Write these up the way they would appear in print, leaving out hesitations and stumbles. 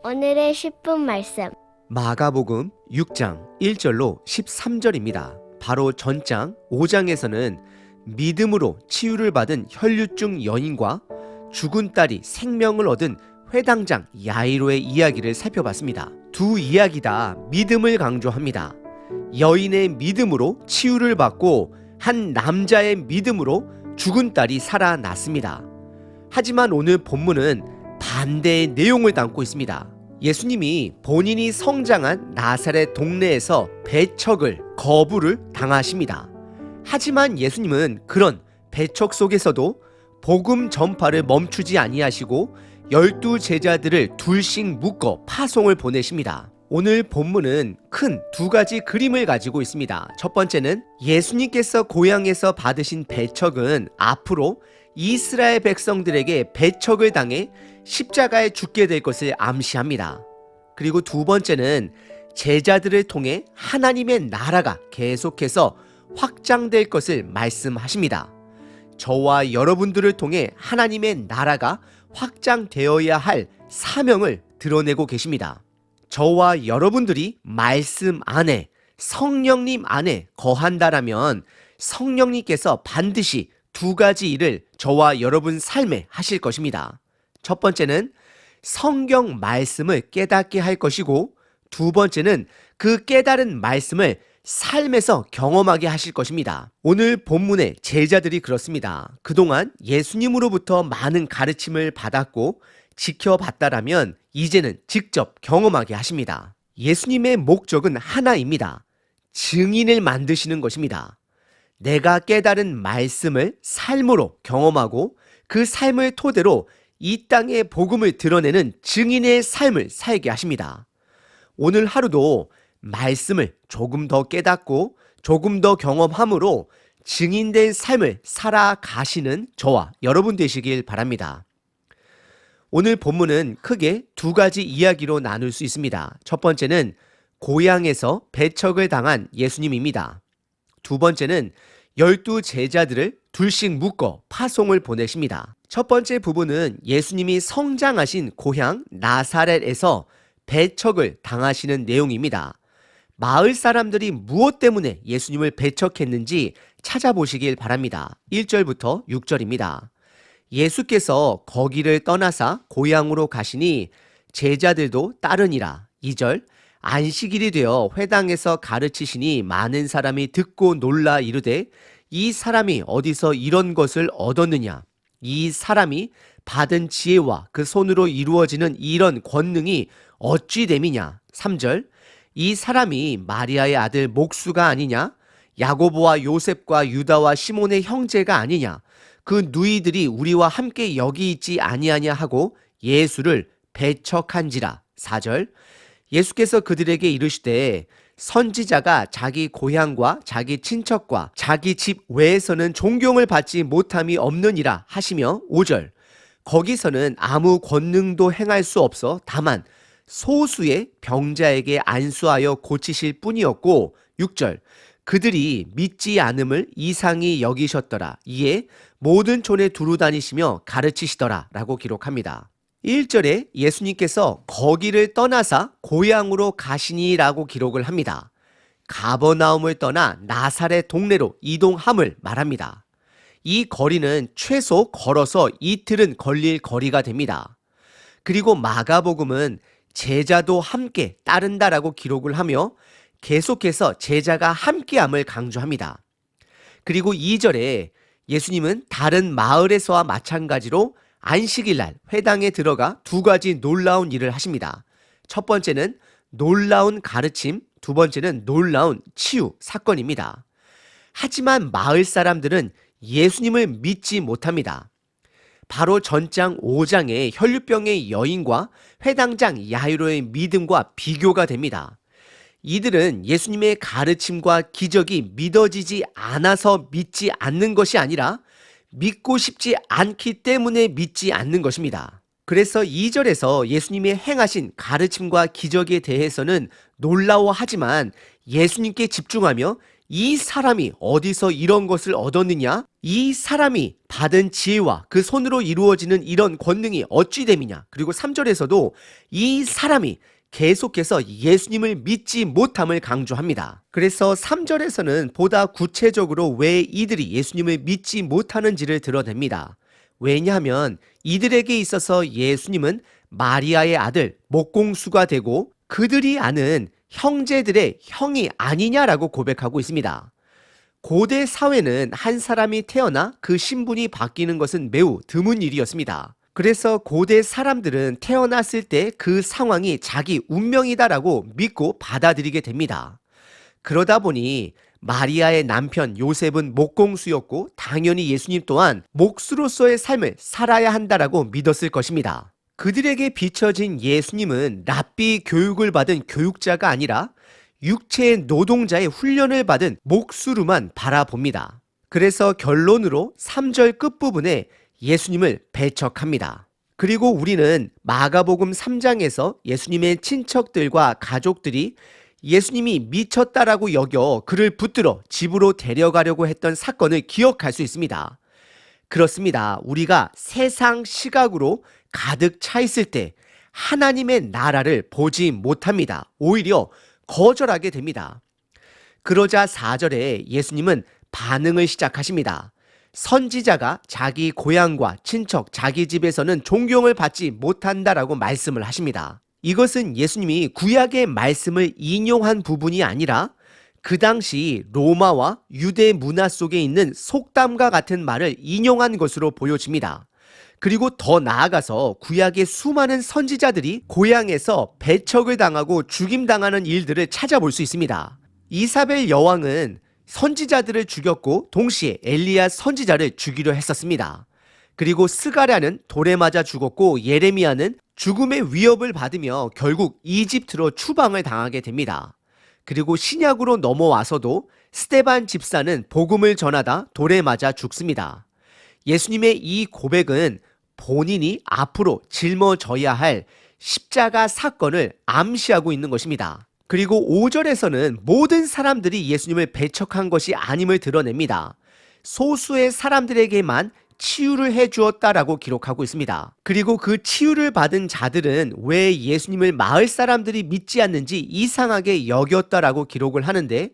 오늘의 10분 말씀. 마가복음 6장 1절로 13절입니다. 바로 전장 5장에서는 믿음으로 치유를 받은 혈류증 여인과 죽은 딸이 생명을 얻은 회당장 야이로의 이야기를 살펴봤습니다. 두 이야기 다 믿음을 강조합니다. 여인의 믿음으로 치유를 받고 한 남자의 믿음으로 죽은 딸이 살아났습니다. 하지만 오늘 본문은 반대의 내용을 담고 있습니다. 예수님이 본인이 성장한 나사렛 동네에서 배척을, 거부를 당하십니다. 하지만 예수님은 그런 배척 속에서도 복음 전파를 멈추지 아니하시고 12 제자들을 둘씩 묶어 파송을 보내십니다. 오늘 본문은 큰 두 가지 그림을 가지고 있습니다. 첫 번째는 예수님께서 고향에서 받으신 배척은 앞으로 이스라엘 백성들에게 배척을 당해 십자가에 죽게 될 것을 암시합니다. 그리고 두 번째는 제자들을 통해 하나님의 나라가 계속해서 확장될 것을 말씀하십니다. 저와 여러분들을 통해 하나님의 나라가 확장되어야 할 사명을 드러내고 계십니다. 저와 여러분들이 말씀 안에, 성령님 안에 거한다라면 성령님께서 반드시 두 가지 일을 저와 여러분 삶에 하실 것입니다. 첫 번째는 성경 말씀을 깨닫게 할 것이고, 두 번째는 그 깨달은 말씀을 삶에서 경험하게 하실 것입니다. 오늘 본문의 제자들이 그렇습니다. 그동안 예수님으로부터 많은 가르침을 받았고 지켜봤다라면 이제는 직접 경험하게 하십니다. 예수님의 목적은 하나입니다. 증인을 만드시는 것입니다. 내가 깨달은 말씀을 삶으로 경험하고 그 삶을 토대로 이 땅의 복음을 드러내는 증인의 삶을 살게 하십니다. 오늘 하루도 말씀을 조금 더 깨닫고 조금 더 경험함으로 증인된 삶을 살아가시는 저와 여러분 되시길 바랍니다. 오늘 본문은 크게 두 가지 이야기로 나눌 수 있습니다. 첫 번째는 고향에서 배척을 당한 예수님입니다. 두 번째는 12 제자들을 둘씩 묶어 파송을 보내십니다. 첫 번째 부분은 예수님이 성장하신 고향 나사렛에서 배척을 당하시는 내용입니다. 마을 사람들이 무엇 때문에 예수님을 배척했는지 찾아보시길 바랍니다. 1절부터 6절입니다. 예수께서 거기를 떠나사 고향으로 가시니 제자들도 따르니라. 2절, 안식일이 되어 회당에서 가르치시니 많은 사람이 듣고 놀라 이르되 이 사람이 어디서 이런 것을 얻었느냐? 이 사람이 받은 지혜와 그 손으로 이루어지는 이런 권능이 어찌 됨이냐? 3절, 이 사람이 마리아의 아들 목수가 아니냐? 야고보와 요셉과 유다와 시몬의 형제가 아니냐? 그 누이들이 우리와 함께 여기 있지 아니하냐 하고 예수를 배척한지라. 4절, 예수께서 그들에게 이르시되 선지자가 자기 고향과 자기 친척과 자기 집 외에서는 존경을 받지 못함이 없느니라 하시며 5절, 거기서는 아무 권능도 행할 수 없어 다만 소수의 병자에게 안수하여 고치실 뿐이었고 6절, 그들이 믿지 않음을 이상히 여기셨더라. 이에 모든 촌에 두루 다니시며 가르치시더라 라고 기록합니다. 1절에 예수님께서 거기를 떠나사 고향으로 가시니 라고 기록을 합니다. 가버나움을 떠나 나사렛 동네로 이동함을 말합니다. 이 거리는 최소 걸어서 이틀은 걸릴 거리가 됩니다. 그리고 마가복음은 제자도 함께 따른다라고 기록을 하며 계속해서 제자가 함께함을 강조합니다. 그리고 2절에 예수님은 다른 마을에서와 마찬가지로 안식일날 회당에 들어가 두 가지 놀라운 일을 하십니다. 첫 번째는 놀라운 가르침, 두 번째는 놀라운 치유 사건입니다. 하지만 마을 사람들은 예수님을 믿지 못합니다. 바로 전장 5장의 혈류병의 여인과 회당장 야이로의 믿음과 비교가 됩니다. 이들은 예수님의 가르침과 기적이 믿어지지 않아서 믿지 않는 것이 아니라 믿고 싶지 않기 때문에 믿지 않는 것입니다. 그래서 2절에서 예수님의 행하신 가르침과 기적에 대해서는 놀라워하지만 예수님께 집중하며 이 사람이 어디서 이런 것을 얻었느냐? 이 사람이 받은 지혜와 그 손으로 이루어지는 이런 권능이 어찌 됨이냐? 그리고 3절에서도 이 사람이 계속해서 예수님을 믿지 못함을 강조합니다. 그래서 3절에서는 보다 구체적으로 왜 이들이 예수님을 믿지 못하는지를 드러냅니다. 왜냐하면 이들에게 있어서 예수님은 마리아의 아들 목공수가 되고 그들이 아는 형제들의 형이 아니냐라고 고백하고 있습니다. 고대 사회는 한 사람이 태어나 그 신분이 바뀌는 것은 매우 드문 일이었습니다. 그래서 고대 사람들은 태어났을 때 그 상황이 자기 운명이다라고 믿고 받아들이게 됩니다. 그러다 보니 마리아의 남편 요셉은 목공수였고 당연히 예수님 또한 목수로서의 삶을 살아야 한다라고 믿었을 것입니다. 그들에게 비춰진 예수님은 랍비 교육을 받은 교육자가 아니라 육체의 노동자의 훈련을 받은 목수로만 바라봅니다. 그래서 결론으로 3절 끝부분에 예수님을 배척합니다. 그리고 우리는 마가복음 3장에서 예수님의 친척들과 가족들이 예수님이 미쳤다라고 여겨 그를 붙들어 집으로 데려가려고 했던 사건을 기억할 수 있습니다. 그렇습니다. 우리가 세상 시각으로 가득 차 있을 때 하나님의 나라를 보지 못합니다. 오히려 거절하게 됩니다. 그러자 4절에 예수님은 반응을 시작하십니다. 선지자가 자기 고향과 친척, 자기 집에서는 존경을 받지 못한다라고 말씀을 하십니다. 이것은 예수님이 구약의 말씀을 인용한 부분이 아니라 그 당시 로마와 유대 문화 속에 있는 속담과 같은 말을 인용한 것으로 보여집니다. 그리고 더 나아가서 구약의 수많은 선지자들이 고향에서 배척을 당하고 죽임당하는 일들을 찾아볼 수 있습니다. 이사벨 여왕은 선지자들을 죽였고 동시에 엘리야 선지자를 죽이려 했었습니다. 그리고 스가랴는 돌에 맞아 죽었고 예레미야는 죽음의 위협을 받으며 결국 이집트로 추방을 당하게 됩니다. 그리고 신약으로 넘어와서도 스데반 집사는 복음을 전하다 돌에 맞아 죽습니다. 예수님의 이 고백은 본인이 앞으로 짊어져야 할 십자가 사건을 암시하고 있는 것입니다. 그리고 5절에서는 모든 사람들이 예수님을 배척한 것이 아님을 드러냅니다. 소수의 사람들에게만 치유를 해주었다라고 기록하고 있습니다. 그리고 그 치유를 받은 자들은 왜 예수님을 마을 사람들이 믿지 않는지 이상하게 여겼다라고 기록을 하는데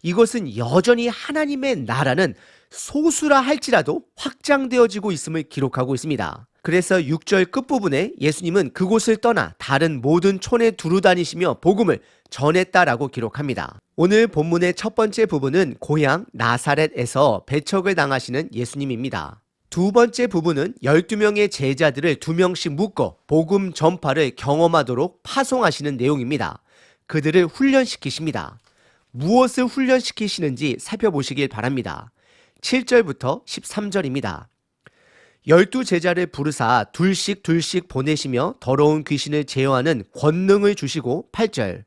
이것은 여전히 하나님의 나라는 소수라 할지라도 확장되어지고 있음을 기록하고 있습니다. 그래서 6절 끝부분에 예수님은 그곳을 떠나 다른 모든 촌에 두루 다니시며 복음을 전했다라고 기록합니다. 오늘 본문의 첫 번째 부분은 고향 나사렛에서 배척을 당하시는 예수님입니다. 두 번째 부분은 12명의 제자들을 2명씩 묶어 복음 전파를 경험하도록 파송하시는 내용입니다. 그들을 훈련시키십니다. 무엇을 훈련시키시는지 살펴보시길 바랍니다. 7절부터 13절입니다. 12제자를 부르사 둘씩 보내시며 더러운 귀신을 제어하는 권능을 주시고 8절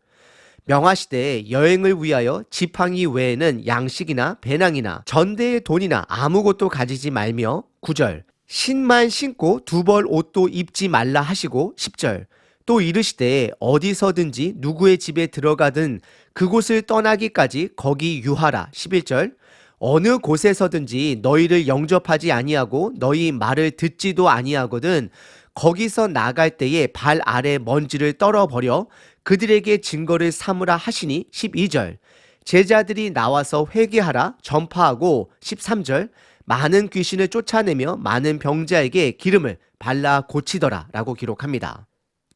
명하시되 여행을 위하여 지팡이 외에는 양식이나 배낭이나 전대의 돈이나 아무것도 가지지 말며 9절 신만 신고 두벌 옷도 입지 말라 하시고 10절 또 이르시되 어디서든지 누구의 집에 들어가든 그곳을 떠나기까지 거기 유하라 11절 어느 곳에서든지 너희를 영접하지 아니하고 너희 말을 듣지도 아니하거든 거기서 나갈 때에 발 아래 먼지를 떨어버려 그들에게 증거를 삼으라 하시니 12절 제자들이 나와서 회개하라 전파하고 13절 많은 귀신을 쫓아내며 많은 병자에게 기름을 발라 고치더라 라고 기록합니다.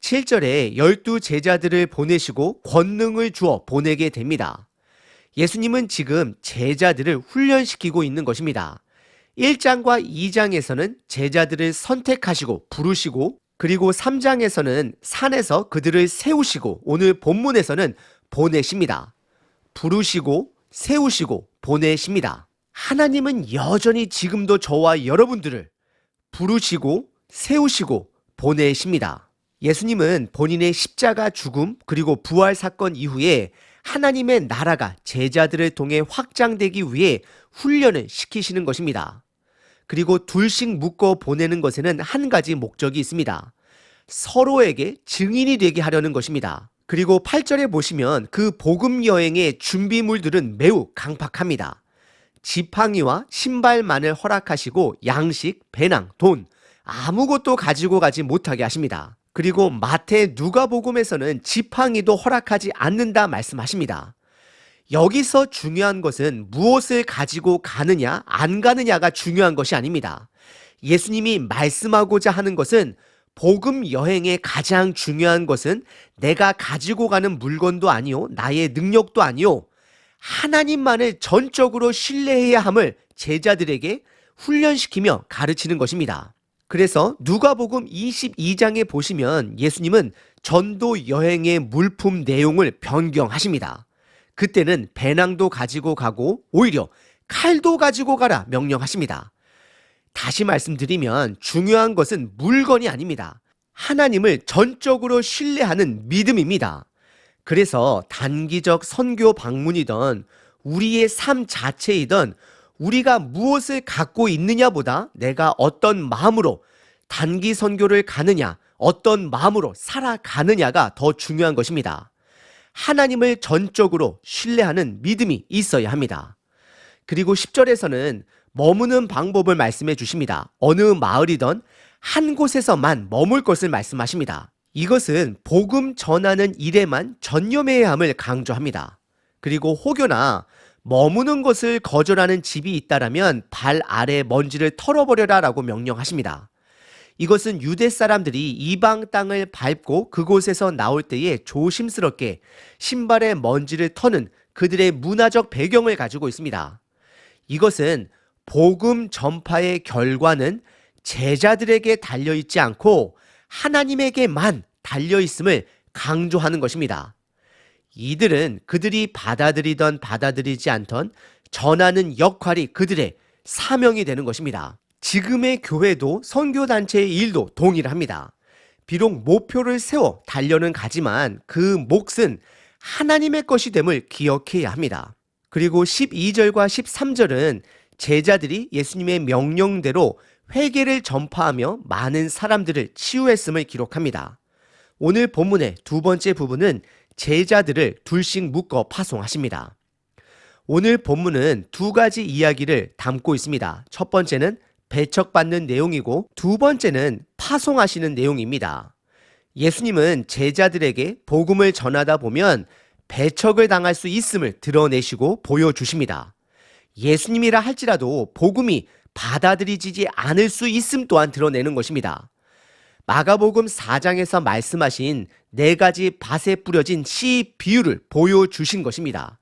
7절에 12제자들을 보내시고 권능을 주어 보내게 됩니다. 예수님은 지금 제자들을 훈련시키고 있는 것입니다. 1장과 2장에서는 제자들을 선택하시고 부르시고 그리고 3장에서는 산에서 그들을 세우시고 오늘 본문에서는 보내십니다. 부르시고 세우시고 보내십니다. 하나님은 여전히 지금도 저와 여러분들을 부르시고 세우시고 보내십니다. 예수님은 본인의 십자가 죽음 그리고 부활 사건 이후에 하나님의 나라가 제자들을 통해 확장되기 위해 훈련을 시키시는 것입니다. 그리고 둘씩 묶어 보내는 것에는 한 가지 목적이 있습니다. 서로에게 증인이 되게 하려는 것입니다. 그리고 8절에 보시면 그 복음 여행의 준비물들은 매우 강팍합니다. 지팡이와 신발만을 허락하시고 양식, 배낭, 돈 아무것도 가지고 가지 못하게 하십니다. 그리고 마태 누가복음에서는 지팡이도 허락하지 않는다 말씀하십니다. 여기서 중요한 것은 무엇을 가지고 가느냐 안 가느냐가 중요한 것이 아닙니다. 예수님이 말씀하고자 하는 것은 복음 여행의 가장 중요한 것은 내가 가지고 가는 물건도 아니요 나의 능력도 아니요 하나님만을 전적으로 신뢰해야 함을 제자들에게 훈련시키며 가르치는 것입니다. 그래서 누가복음 22장에 보시면 예수님은 전도 여행의 물품 내용을 변경하십니다. 그때는 배낭도 가지고 가고 오히려 칼도 가지고 가라 명령하십니다. 다시 말씀드리면 중요한 것은 물건이 아닙니다. 하나님을 전적으로 신뢰하는 믿음입니다. 그래서 단기적 선교 방문이든 우리의 삶 자체이든 우리가 무엇을 갖고 있느냐보다 내가 어떤 마음으로 단기 선교를 가느냐, 어떤 마음으로 살아가느냐가 더 중요한 것입니다. 하나님을 전적으로 신뢰하는 믿음이 있어야 합니다. 그리고 10절에서는 머무는 방법을 말씀해 주십니다. 어느 마을이든 한 곳에서만 머물 것을 말씀하십니다. 이것은 복음 전하는 일에만 전념해야 함을 강조합니다. 그리고 혹여나 머무는 것을 거절하는 집이 있다라면 발 아래 먼지를 털어버려라 라고 명령하십니다. 이것은 유대 사람들이 이방 땅을 밟고 그곳에서 나올 때에 조심스럽게 신발의 먼지를 터는 그들의 문화적 배경을 가지고 있습니다. 이것은 복음 전파의 결과는 제자들에게 달려있지 않고 하나님에게만 달려있음을 강조하는 것입니다. 이들은 그들이 받아들이던 받아들이지 않던 전하는 역할이 그들의 사명이 되는 것입니다. 지금의 교회도 선교단체의 일도 동일합니다. 비록 목표를 세워 달려는 가지만 그 몫은 하나님의 것이 됨을 기억해야 합니다. 그리고 12절과 13절은 제자들이 예수님의 명령대로 회개를 전파하며 많은 사람들을 치유했음을 기록합니다. 오늘 본문의 두 번째 부분은 제자들을 둘씩 묶어 파송하십니다. 오늘 본문은 두 가지 이야기를 담고 있습니다. 첫 번째는 배척받는 내용이고 두 번째는 파송하시는 내용입니다. 예수님은 제자들에게 복음을 전하다 보면 배척을 당할 수 있음을 드러내시고 보여주십니다. 예수님이라 할지라도 복음이 받아들이지 않을 수 있음 또한 드러내는 것입니다. 마가복음 4장에서 말씀하신 4가지 밭에 뿌려진 씨 비유를 보여주신 것입니다.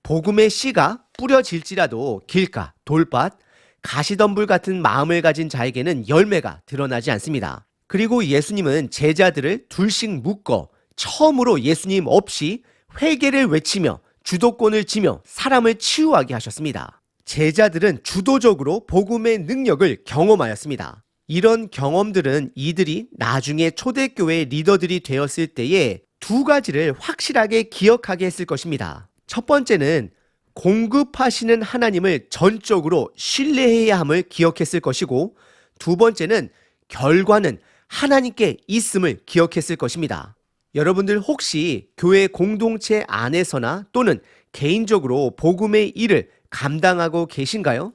복음의 씨가 뿌려질지라도 길가, 돌밭, 가시덤불 같은 마음을 가진 자에게는 열매가 드러나지 않습니다. 그리고 예수님은 제자들을 둘씩 묶어 처음으로 예수님 없이 회개를 외치며 주도권을 쥐며 사람을 치유하게 하셨습니다. 제자들은 주도적으로 복음의 능력을 경험하였습니다. 이런 경험들은 이들이 나중에 초대교회 리더들이 되었을 때에 두 가지를 확실하게 기억하게 했을 것입니다. 첫 번째는 공급하시는 하나님을 전적으로 신뢰해야 함을 기억했을 것이고 두 번째는 결과는 하나님께 있음을 기억했을 것입니다. 여러분들 혹시 교회 공동체 안에서나 또는 개인적으로 복음의 일을 감당하고 계신가요?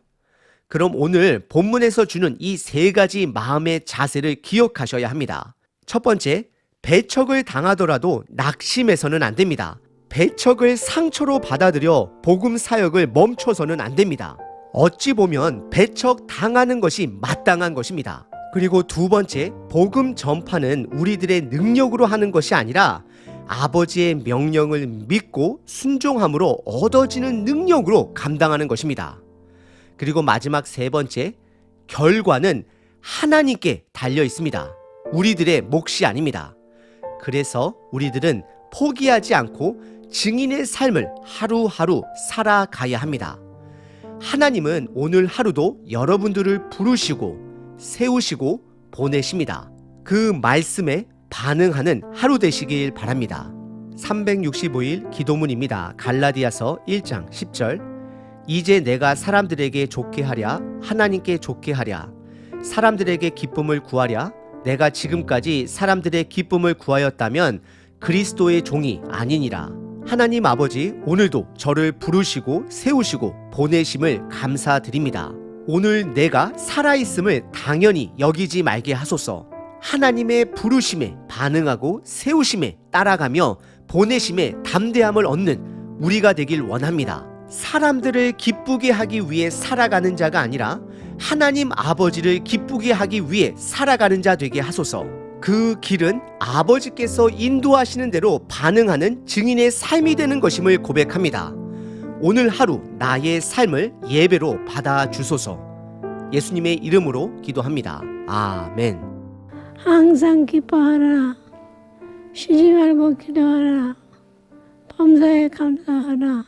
그럼 오늘 본문에서 주는 이 3가지 마음의 자세를 기억하셔야 합니다. 첫 번째, 배척을 당하더라도 낙심해서는 안 됩니다. 배척을 상처로 받아들여 복음 사역을 멈춰서는 안 됩니다. 어찌 보면 배척 당하는 것이 마땅한 것입니다. 그리고 두 번째, 복음 전파는 우리들의 능력으로 하는 것이 아니라 아버지의 명령을 믿고 순종함으로 얻어지는 능력으로 감당하는 것입니다. 그리고 마지막 3번째, 결과는 하나님께 달려 있습니다. 우리들의 몫이 아닙니다. 그래서 우리들은 포기하지 않고 증인의 삶을 하루하루 살아가야 합니다. 하나님은 오늘 하루도 여러분들을 부르시고 세우시고 보내십니다. 그 말씀에 반응하는 하루 되시길 바랍니다. 365일 기도문입니다. 갈라디아서 1장 10절. 이제 내가 사람들에게 좋게 하랴 하나님께 좋게 하랴 사람들에게 기쁨을 구하랴 내가 지금까지 사람들의 기쁨을 구하였다면 그리스도의 종이 아니니라. 하나님 아버지, 오늘도 저를 부르시고 세우시고 보내심을 감사드립니다. 오늘 내가 살아있음을 당연히 여기지 말게 하소서. 하나님의 부르심에 반응하고 세우심에 따라가며 보내심에 담대함을 얻는 우리가 되길 원합니다. 사람들을 기쁘게 하기 위해 살아가는 자가 아니라 하나님 아버지를 기쁘게 하기 위해 살아가는 자 되게 하소서. 그 길은 아버지께서 인도하시는 대로 반응하는 증인의 삶이 되는 것임을 고백합니다. 오늘 하루 나의 삶을 예배로 받아 주소서. 예수님의 이름으로 기도합니다. 아멘. 항상 기뻐하라. 쉬지 말고 기도하라. 범사에 감사하라.